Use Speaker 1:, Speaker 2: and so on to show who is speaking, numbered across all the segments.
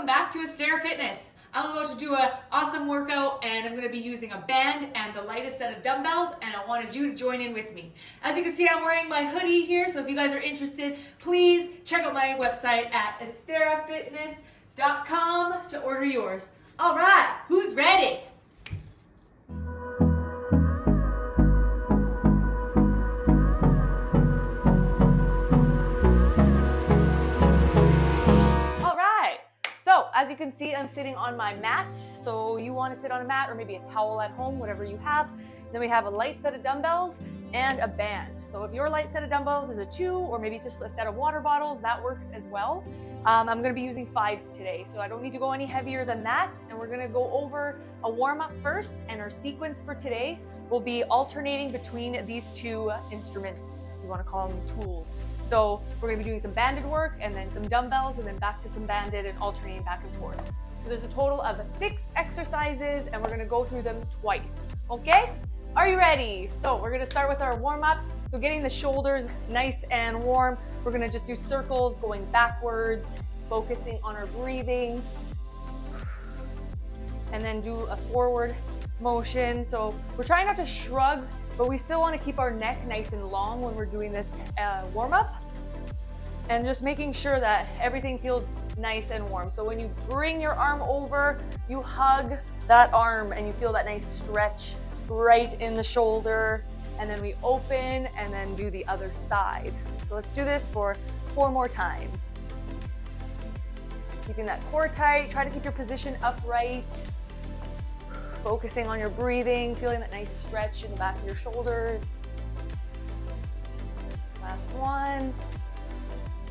Speaker 1: welcome back to Astera Fitness. I'm about to do an awesome workout and I'm going to be using a band and the lightest set of dumbbells, and I wanted you to join in with me. As you can see, I'm wearing my hoodie here, so if you guys are interested, please check out my website at asterafitness.com to order yours. All right, who's ready? So as you can see, I'm sitting on my mat. So you want to sit on a mat or maybe a towel at home, whatever you have. Then we have a light set of dumbbells and a band. So if your light set of dumbbells is a 2 or maybe just a set of water bottles, that works as well. I'm going to be using 5s today, so I don't need to go any heavier than that. And we're going to go over a warm-up first, and our sequence for today will be alternating between these 2 instruments. You want to call them tools. So we're going to be doing some banded work and then some dumbbells and then back to some banded and alternating back and forth. So there's a total of 6 exercises and we're going to go through them twice. Okay? Are you ready? So we're going to start with our warm-up. So getting the shoulders nice and warm. We're going to just do circles going backwards, focusing on our breathing. And then do a forward motion. So we're trying not to shrug, but we still want to keep our neck nice and long when we're doing this warm-up, and just making sure that everything feels nice and warm. So when you bring your arm over, you hug that arm and you feel that nice stretch right in the shoulder, and then we open and then do the other side. So let's do this for 4 more times. Keeping that core tight, try to keep your position upright. Focusing on your breathing, feeling that nice stretch in the back of your shoulders. Last one.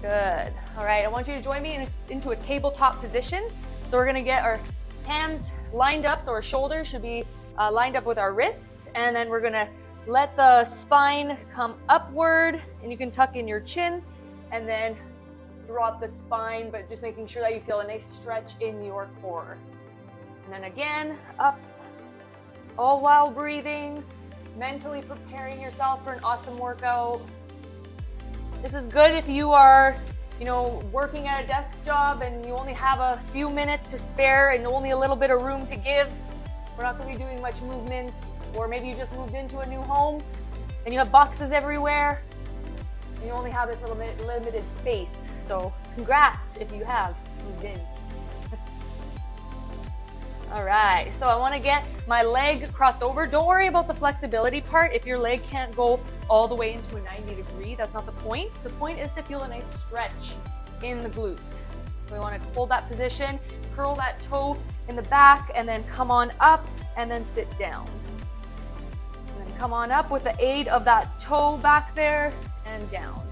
Speaker 1: Good. All right, I want you to join me into a tabletop position. So we're gonna get our hands lined up, so our shoulders should be lined up with our wrists, and then we're gonna let the spine come upward, and you can tuck in your chin, and then drop the spine, but just making sure that you feel a nice stretch in your core. And then again, up, all while breathing, mentally preparing yourself for an awesome workout. This is good if you are, working at a desk job and you only have a few minutes to spare and only a little bit of room to give. We're not going to be doing much movement, or maybe you just moved into a new home and you have boxes everywhere and you only have this little bit limited space. So congrats if you have moved in. All right, so I want to get my leg crossed over. Don't worry about the flexibility part. If your leg can't go all the way into a 90 degree, that's not the point. The point is to feel a nice stretch in the glutes. So we want to hold that position, curl that toe in the back, and then come on up and then sit down. And then come on up with the aid of that toe back there and down.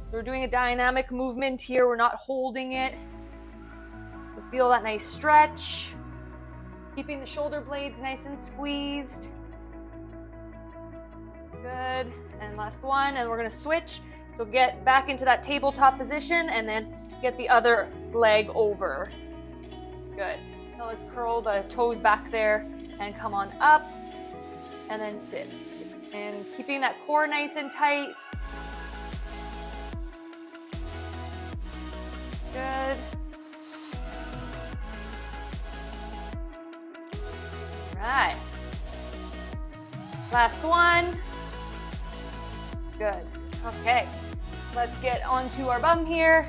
Speaker 1: So we're doing a dynamic movement here. We're not holding it. So feel that nice stretch. Keeping the shoulder blades nice and squeezed. Good. And last one, and we're going to switch. So get back into that tabletop position and then get the other leg over. Good. Now let's curl the toes back there and come on up and then sit. And keeping that core nice and tight. Good. Right. Last one. Good. Okay. Let's get onto our bum here.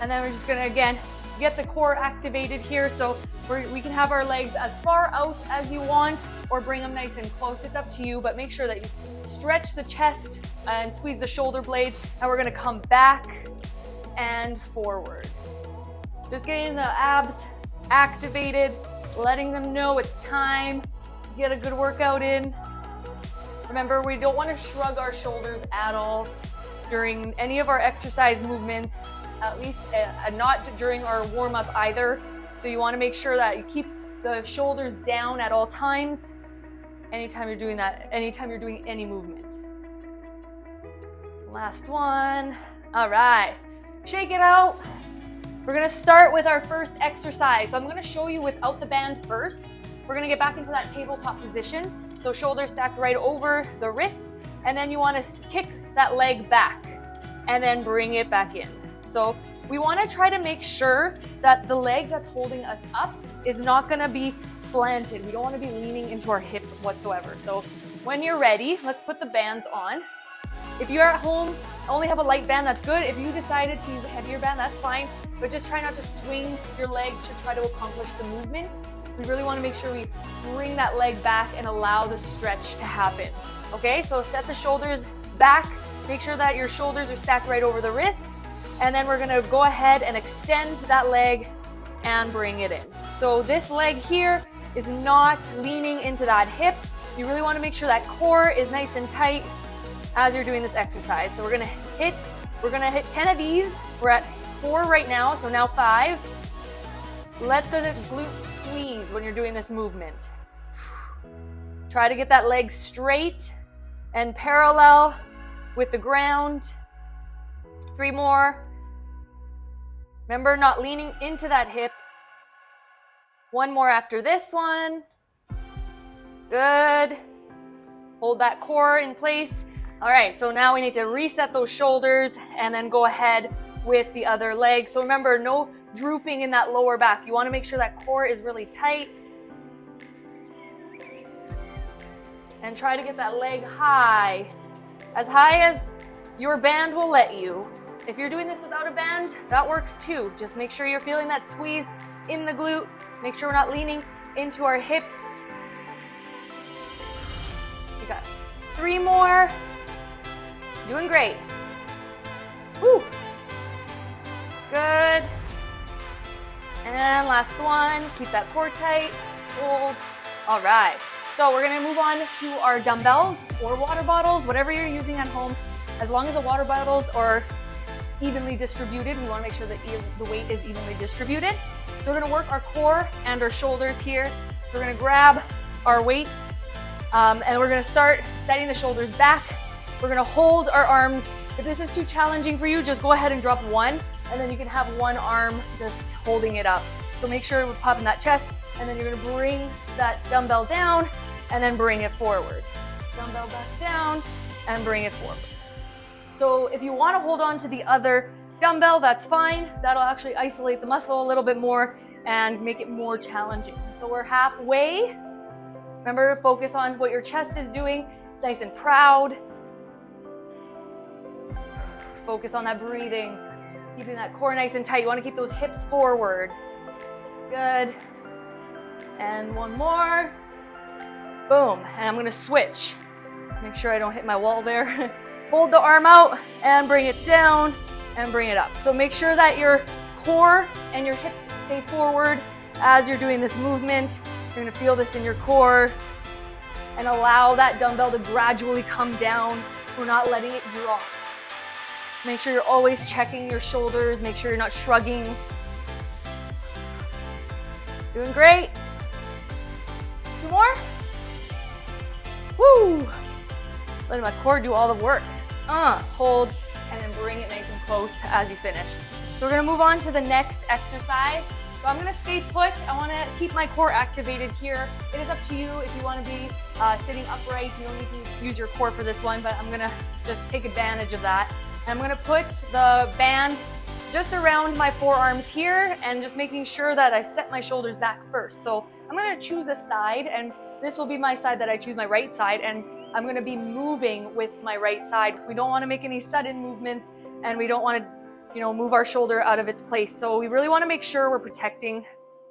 Speaker 1: And then we're just going to, again, get the core activated here. So we can have our legs as far out as you want or bring them nice and close. It's up to you, but make sure that you stretch the chest and squeeze the shoulder blade. And we're going to come back and forward. Just getting the abs activated, letting them know it's time to get a good workout in. Remember, we don't want to shrug our shoulders at all during any of our exercise movements, at least not during our warm-up either. So you want to make sure that you keep the shoulders down at all times anytime you're doing that, anytime you're doing any movement. Last one. All right, shake it out. We're going to start with our first exercise. So I'm going to show you without the band first. We're going to get back into that tabletop position. So shoulders stacked right over the wrists, and then you want to kick that leg back and then bring it back in. So we want to try to make sure that the leg that's holding us up is not going to be slanted. We don't want to be leaning into our hip whatsoever. So when you're ready, let's put the bands on. If you're at home, only have a light band, that's good. If you decided to use a heavier band, that's fine. But just try not to swing your leg to try to accomplish the movement. We really want to make sure we bring that leg back and allow the stretch to happen. Okay, so set the shoulders back. Make sure that your shoulders are stacked right over the wrists. And then we're going to go ahead and extend that leg and bring it in. So this leg here is not leaning into that hip. You really want to make sure that core is nice and tight as you're doing this exercise. So we're going to hit 10 of these. We're at 4 right now, so now 5. Let the glute squeeze when you're doing this movement. Try to get that leg straight and parallel with the ground. 3 more. Remember, not leaning into that hip. 1 more after this one. Good. Hold that core in place. All right, so now we need to reset those shoulders and then go ahead with the other leg. So remember, no drooping in that lower back. You want to make sure that core is really tight. And try to get that leg high as your band will let you. If you're doing this without a band, that works too. Just make sure you're feeling that squeeze in the glute. Make sure we're not leaning into our hips. You got 3 more. Doing great. Woo. Good. And last one. Keep that core tight. Hold. All right. So we're going to move on to our dumbbells or water bottles, whatever you're using at home. As long as the water bottles are evenly distributed, we want to make sure that the weight is evenly distributed. So we're going to work our core and our shoulders here. So we're going to grab our weights and we're going to start setting the shoulders back. We're going to hold our arms. If this is too challenging for you, just go ahead and drop 1, and then you can have 1 arm just holding it up. So make sure we're popping that chest, and then you're going to bring that dumbbell down and then bring it forward. Dumbbell back down and bring it forward. So if you want to hold on to the other dumbbell, that's fine. That'll actually isolate the muscle a little bit more and make it more challenging. So we're halfway. Remember to focus on what your chest is doing. It's nice and proud. Focus on that breathing, keeping that core nice and tight. You want to keep those hips forward. Good. And 1 more. Boom. And I'm going to switch. Make sure I don't hit my wall there. Hold the arm out and bring it down and bring it up. So make sure that your core and your hips stay forward as you're doing this movement. You're going to feel this in your core and allow that dumbbell to gradually come down. We're not letting it drop. Make sure you're always checking your shoulders. Make sure you're not shrugging. Doing great. 2 more. Woo! Letting my core do all the work. Hold, and then bring it nice and close as you finish. So we're gonna move on to the next exercise. So I'm gonna stay put. I wanna keep my core activated here. It is up to you if you wanna be sitting upright. You don't need to use your core for this one, but I'm gonna just take advantage of that. I'm going to put the band just around my forearms here and just making sure that I set my shoulders back first. So I'm going to choose a side, and this will be my side that I choose, my right side, and I'm going to be moving with my right side. We don't want to make any sudden movements, and we don't want to, move our shoulder out of its place. So we really want to make sure we're protecting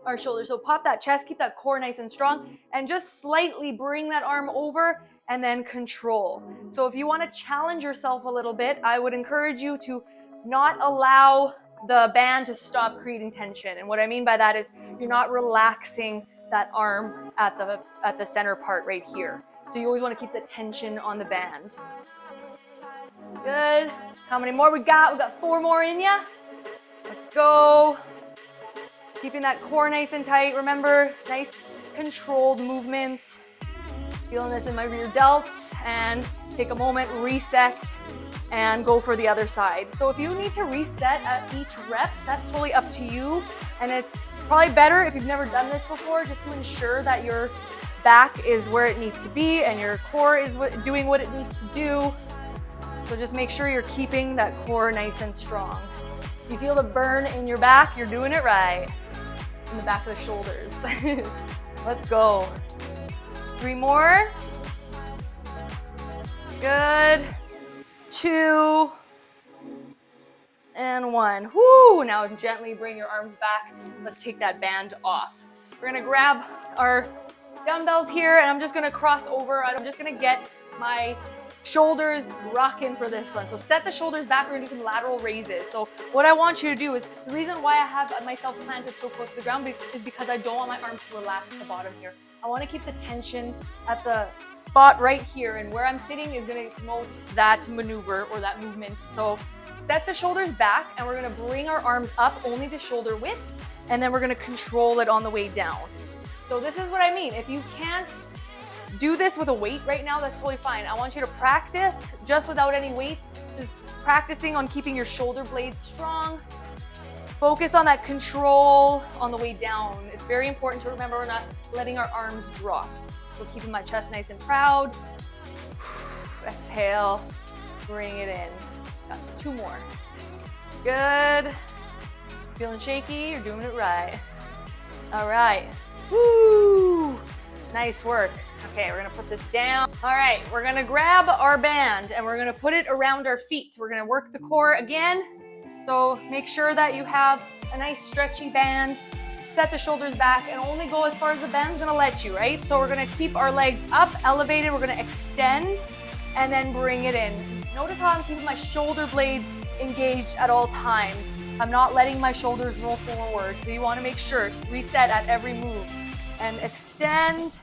Speaker 1: our shoulders. So pop that chest, keep that core nice and strong, and just slightly bring that arm over and then control. So if you want to challenge yourself a little bit, I would encourage you to not allow the band to stop creating tension. And what I mean by that is you're not relaxing that arm at the center part right here. So you always want to keep the tension on the band. Good. How many more we got? We got 4 more in ya. Let's go. Keeping that core nice and tight. Remember, nice controlled movements. Feeling this in my rear delts, and take a moment, reset, and go for the other side. So if you need to reset at each rep, that's totally up to you. And it's probably better if you've never done this before, just to ensure that your back is where it needs to be and your core is doing what it needs to do. So just make sure you're keeping that core nice and strong. You feel the burn in your back, you're doing it right. In the back of the shoulders. Let's go. 3 more. Good. 2 and 1. Woo! Now gently bring your arms back. Let's take that band off. We're gonna grab our dumbbells here, and I'm just gonna cross over. I'm just gonna get my shoulders rocking for this one. So set the shoulders back. We're gonna do some lateral raises. So what I want you to do is, the reason why I have myself planted so close to the ground is because I don't want my arms to relax at the bottom here. I want to keep the tension at the spot right here, and where I'm sitting is going to promote that maneuver or that movement. So set the shoulders back, and we're going to bring our arms up only to shoulder width, and then we're going to control it on the way down. So this is what I mean. If you can't do this with a weight right now, that's totally fine. I want you to practice just without any weight, just practicing on keeping your shoulder blades strong. Focus on that control on the way down. It's very important to remember we're not letting our arms drop. So keeping my chest nice and proud. Exhale, bring it in. Got 2 more. Good. Feeling shaky? You're doing it right. All right. Woo! Nice work. Okay, we're gonna put this down. All right, we're gonna grab our band and we're gonna put it around our feet. We're gonna work the core again. So make sure that you have a nice stretchy band. Set the shoulders back and only go as far as the band's gonna let you, right? So we're gonna keep our legs up, elevated. We're gonna extend and then bring it in. Notice how I'm keeping my shoulder blades engaged at all times. I'm not letting my shoulders roll forward. So you wanna make sure, reset at every move and extend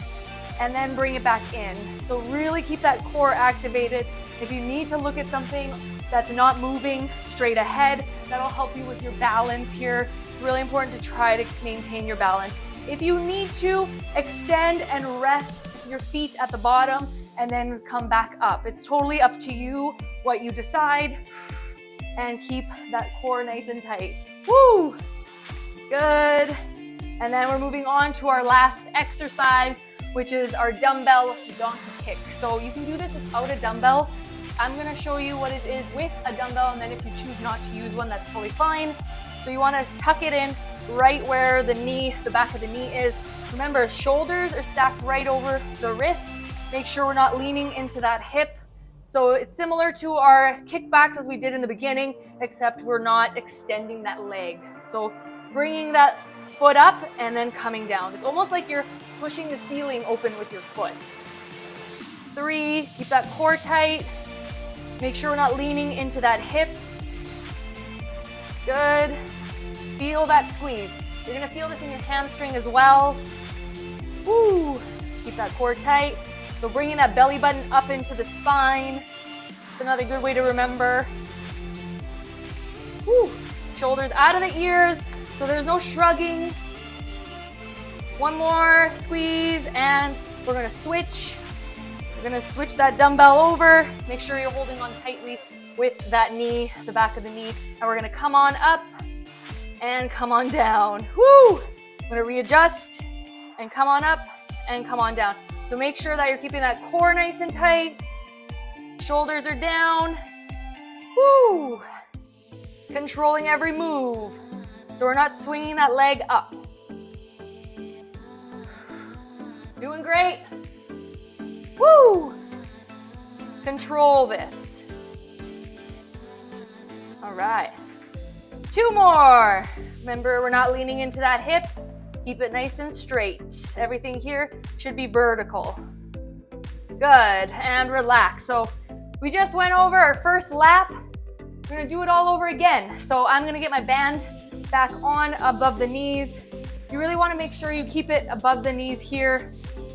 Speaker 1: and then bring it back in. So really keep that core activated. If you need to look at something that's not moving straight ahead, that'll help you with your balance here. It's really important to try to maintain your balance. If you need to, extend and rest your feet at the bottom and then come back up. It's totally up to you what you decide, and keep that core nice and tight. Woo! Good. And then we're moving on to our last exercise, which is our dumbbell donkey kick. So you can do this without a dumbbell. I'm gonna show you what it is with a dumbbell, and then if you choose not to use one, that's totally fine. So you wanna tuck it in right where the knee, the back of the knee is. Remember, shoulders are stacked right over the wrist. Make sure we're not leaning into that hip. So it's similar to our kickbacks as we did in the beginning, except we're not extending that leg. So bringing that foot up and then coming down. It's almost like you're pushing the ceiling open with your foot. 3, keep that core tight. Make sure we're not leaning into that hip. Good. Feel that squeeze. You're gonna feel this in your hamstring as well. Woo. Keep that core tight. So bringing that belly button up into the spine. It's another good way to remember. Woo. Shoulders out of the ears, so there's no shrugging. 1 more squeeze, and we're gonna switch. We're gonna switch that dumbbell over. Make sure you're holding on tightly with that knee, the back of the knee. And we're gonna come on up and come on down. Woo! I'm gonna readjust and come on up and come on down. So make sure that you're keeping that core nice and tight. Shoulders are down. Woo! Controlling every move. So we're not swinging that leg up. Doing great. Woo! Control this. All right. 2 more. Remember, we're not leaning into that hip. Keep it nice and straight. Everything here should be vertical. Good, and relax. So we just went over our first lap. We're gonna do it all over again. So I'm gonna get my band back on above the knees. You really wanna make sure you keep it above the knees here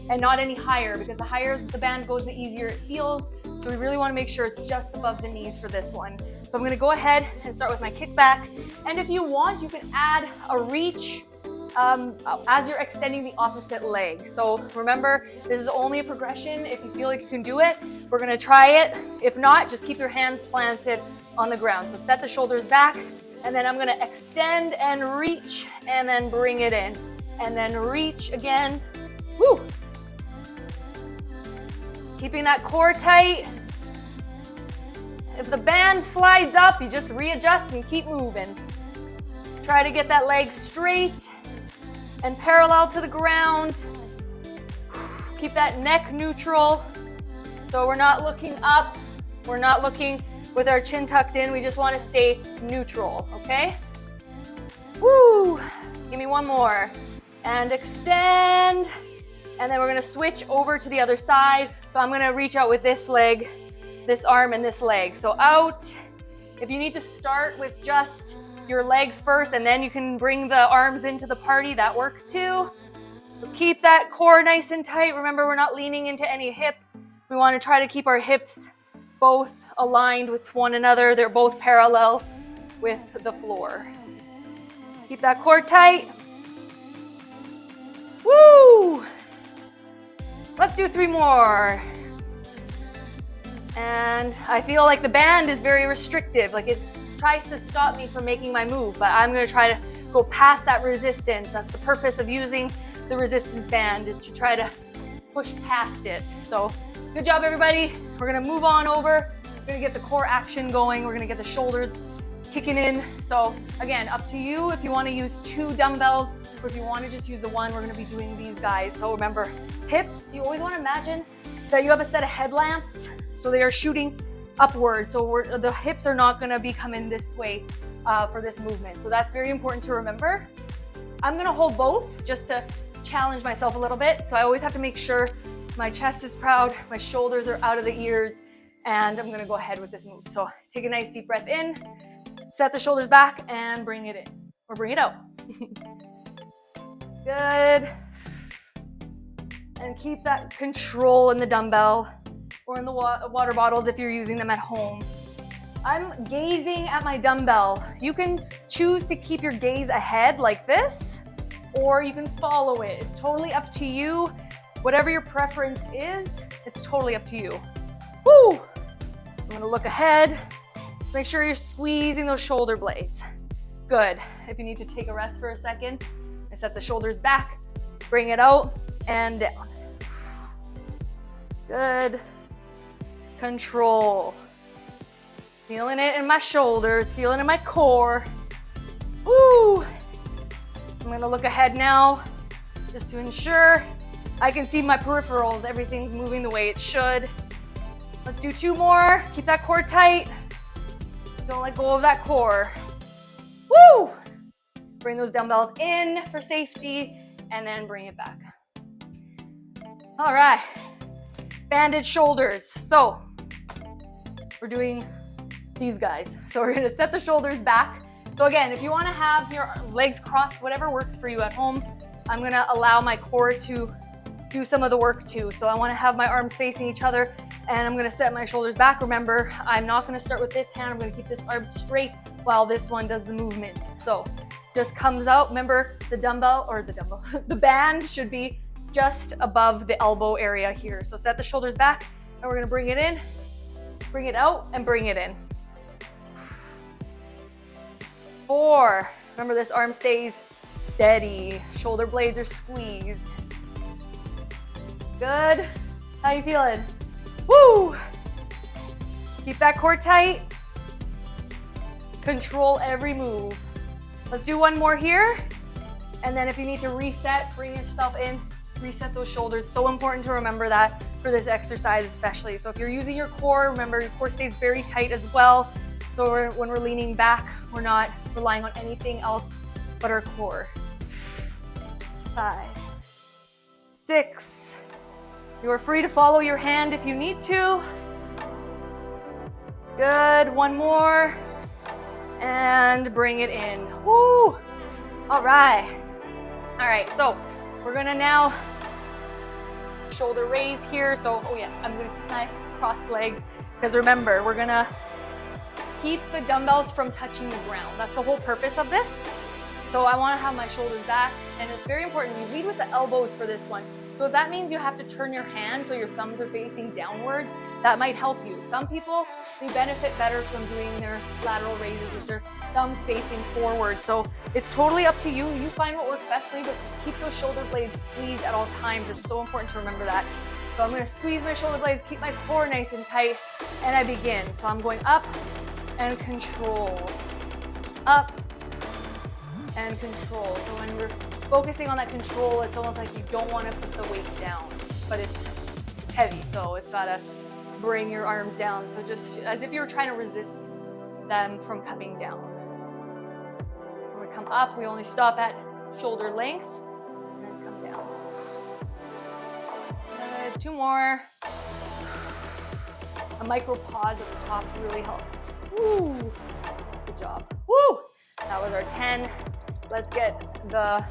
Speaker 1: and not any higher, because the higher the band goes, the easier it feels. So we really wanna make sure it's just above the knees for this one. So I'm gonna go ahead and start with my kickback. And if you want, you can add a reach as you're extending the opposite leg. So remember, this is only a progression. If you feel like you can do it, we're gonna try it. If not, just keep your hands planted on the ground. So set the shoulders back, and then I'm gonna extend and reach, and then bring it in. And then reach again. Woo! Keeping that core tight. If the band slides up, you just readjust and keep moving. Try to get that leg straight and parallel to the ground. Keep that neck neutral. So we're not looking up. We're not looking with our chin tucked in. We just want to stay neutral, okay? Woo! Give me one more. And extend. And then we're going to switch over to the other side. So I'm going to reach out with this leg, this arm, and this leg. So out. If you need to start with just your legs first and then you can bring the arms into the party, that works too. So keep that core nice and tight. Remember, we're not leaning into any hip. We want to try to keep our hips both aligned with one another. They're both parallel with the floor. Keep that core tight. Woo! Let's do 3 more. And I feel like the band is very restrictive. Like it tries to stop me from making my move, but I'm going to try to go past that resistance. That's the purpose of using the resistance band, is to try to push past it. So good job, everybody. We're going to move on over. We're going to get the core action going. We're going to get the shoulders kicking in. So again, up to you if you want to use 2 dumbbells, or if you want to just use the one. We're going to be doing these guys. So remember, hips, you always want to imagine that you have a set of headlamps, so they are shooting upward. So the hips are not going to be coming this way for this movement. So that's very important to remember. I'm going to hold both just to challenge myself a little bit. So I always have to make sure my chest is proud, my shoulders are out of the ears, and I'm going to go ahead with this move. So take a nice deep breath in, set the shoulders back, and bring it in, or bring it out. Good. And keep that control in the dumbbell or in the water bottles if you're using them at home. I'm gazing at my dumbbell. You can choose to keep your gaze ahead like this, or you can follow it. It's totally up to you. Whatever your preference is, it's totally up to you. Woo! I'm gonna look ahead. Make sure you're squeezing those shoulder blades. Good. If you need to take a rest for a second, I set the shoulders back, bring it out and down. Good. Control. Feeling it in my shoulders, feeling it in my core. Woo! I'm gonna look ahead now just to ensure I can see my peripherals. Everything's moving the way it should. Let's do 2 more. Keep that core tight. Don't let go of that core. Woo! Bring those dumbbells in for safety and then bring it back. All right. Banded shoulders. So we're doing these guys. So we're going to set the shoulders back. So again, if you want to have your legs crossed, whatever works for you at home, I'm going to allow my core to do some of the work too. So I want to have my arms facing each other and I'm going to set my shoulders back. Remember, I'm not going to start with this hand. I'm going to keep this arm straight while this one does the movement. So just comes out. Remember, the the band should be just above the elbow area here. So set the shoulders back and we're going to bring it in, bring it out and bring it in. 4. Remember, this arm stays steady. Shoulder blades are squeezed. Good. How you feeling? Woo! Keep that core tight. Control every move. Let's do 1 more here. And then if you need to reset, bring yourself in, reset those shoulders. So important to remember that for this exercise especially. So if you're using your core, remember your core stays very tight as well. So when we're leaning back, we're not relying on anything else but our core. 5, 6. You are free to follow your hand if you need to. Good. 1 more. And bring it in. Woo! All right. All right. So we're going to now shoulder raise here. So, oh yes, I'm going to keep my cross leg because remember, we're going to keep the dumbbells from touching the ground. That's the whole purpose of this. So I want to have my shoulders back, and it's very important. You lead with the elbows for this one. So if that means you have to turn your hand so your thumbs are facing downwards, that might help you. Some people, they benefit better from doing their lateral raises with their thumbs facing forward. So it's totally up to you. You find what works best for you, but just keep those shoulder blades squeezed at all times. It's so important to remember that. So I'm going to squeeze my shoulder blades, keep my core nice and tight, and I begin. So I'm going up and control. Up and control. So when we're focusing on that control, it's almost like you don't want to put the weight down, but it's heavy, so it's gotta bring your arms down. So just as if you were trying to resist them from coming down. When we come up, we only stop at shoulder length and then come down. Good. 2 more. A micro pause at the top really helps. Woo! Good job. Woo! That was our 10. Let's get the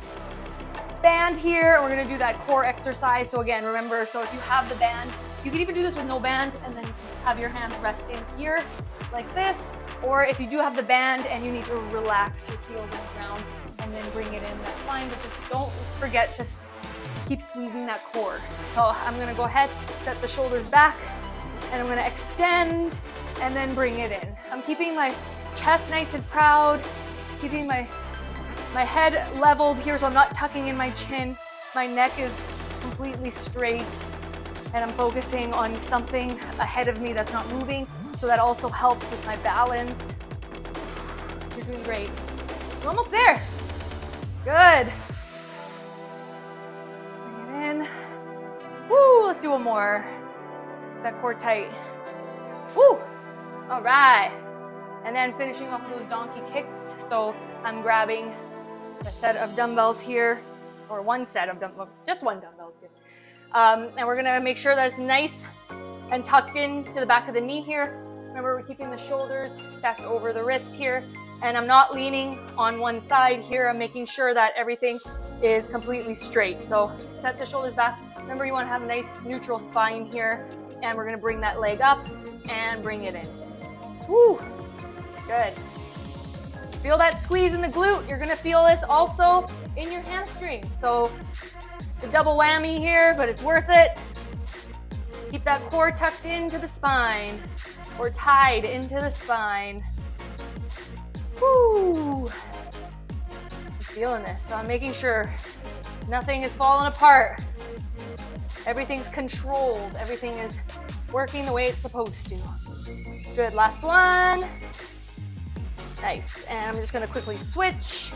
Speaker 1: band here. We're gonna do that core exercise. So again, remember, so if you have the band, you can even do this with no band and then have your hands resting here like this. Or if you do have the band and you need to relax your heels on the ground and then bring it in, that's fine, but just don't forget to keep squeezing that core. So I'm gonna go ahead, set the shoulders back, and I'm gonna extend and then bring it in. I'm keeping my chest nice and proud, keeping my head leveled here so I'm not tucking in my chin. My neck is completely straight and I'm focusing on something ahead of me that's not moving, so that also helps with my balance. You're doing great. We're almost there. Good. Bring it in. Woo, let's do one more. That core tight. Woo! All right. And then finishing off those donkey kicks. So I'm grabbing a set of dumbbells here, or one set of dumbbells, just one dumbbell is good. And we're gonna make sure that it's nice and tucked in to the back of the knee here. Remember, we're keeping the shoulders stacked over the wrist here. And I'm not leaning on one side here. I'm making sure that everything is completely straight. So set the shoulders back. Remember, you wanna have a nice neutral spine here. And we're gonna bring that leg up and bring it in. Woo, good. Feel that squeeze in the glute. You're gonna feel this also in your hamstring. So the double whammy here, but it's worth it. Keep that core tucked into the spine or tied into the spine. Woo! I'm feeling this. So I'm making sure nothing is falling apart. Everything's controlled. Everything is working the way it's supposed to. Good, last one. Nice, and I'm just gonna quickly switch.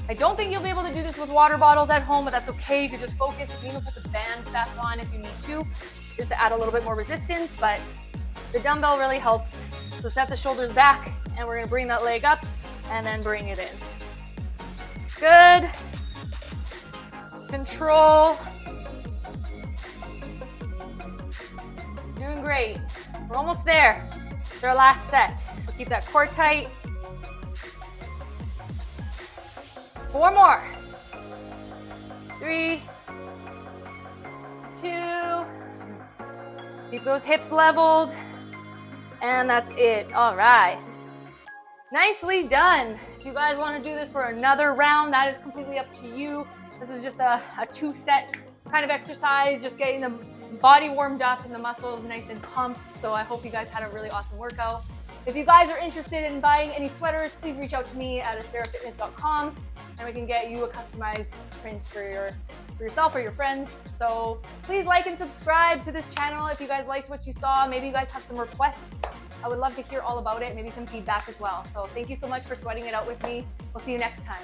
Speaker 1: I don't think you'll be able to do this with water bottles at home, but that's okay. You can just focus. You can even put the band back on if you need to, just to add a little bit more resistance, but the dumbbell really helps. So set the shoulders back, and we're gonna bring that leg up, and then bring it in. Good. Control. Doing great. We're almost there. It's our last set. So keep that core tight. 4 more. 3, 2. Keep those hips leveled. And that's it. All right. Nicely done. If you guys want to do this for another round, that is completely up to you. This is just a 2-set kind of exercise, just getting the body warmed up and the muscles nice and pumped. So I hope you guys had a really awesome workout. If you guys are interested in buying any sweaters, please reach out to me at asperafitness.com and we can get you a customized print for yourself or your friends. So please like and subscribe to this channel if you guys liked what you saw. Maybe you guys have some requests. I would love to hear all about it, maybe some feedback as well. So thank you so much for sweating it out with me. We'll see you next time.